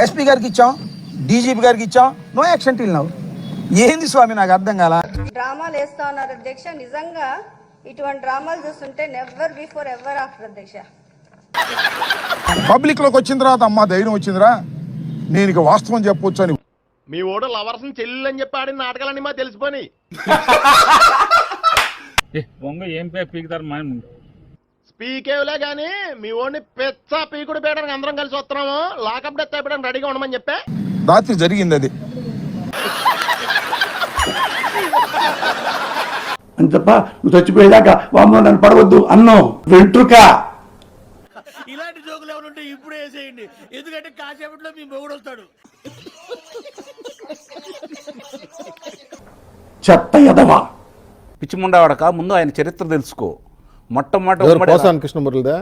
SP గారికి ఇచ్చాం, DGP గారికి ఇచ్చాం, నో యాక్షన్ టిల్ నౌ. ఏంది స్వామి నాకు అర్థం కాల. డ్రామాలు వేస్తా ఉన్నారు అధ్యక్ష. నిజంగా ఇటువంటి డ్రామాలు చూస్తుంటే నెవర్ బిఫోర్ ఎవర్ ఆఫ్టర్ అధ్యక్ష. పబ్లిక్ లోకి వచ్చిన తర్వాత అమ్మా ధైర్యం వచ్చిందిరా, నేను ఇక వాస్తవం చెప్పొచ్చు అని. మీ ఓడు లవర్స్ చెల్లెలు అని చెప్పి ఆడిన నాటకాలన్నీ మా తెలిసిపోయి ఏం పీకుతారు స్పీకేవ్లే గానీ మీ ఓడిని పెచ్చ పీకుడు పేయడానికి అందరం కలిసి వస్తున్నాము. లాకప్ డెత్ అయిపోయడానికి రెడీగా ఉండమని చెప్పే రాత్రి జరిగింది అది అని తప్ప నువ్వు చచ్చిపోయేదాకా వామ్మో నన్ను పడవద్దు అన్నో వెంట్రుక. ఇలాంటి జోకులు ఎవరుంటే ఇప్పుడు వేసేయండి, ఎందుకంటే కాసేపట్లో మీ మొగుడు వస్తాడు. చెత్త ఎదవా పిచ్చిముండవాడక ముందు ఆయన చరిత్ర తెలుసుకో. మొట్టమొదటి కృష్ణమురళిదా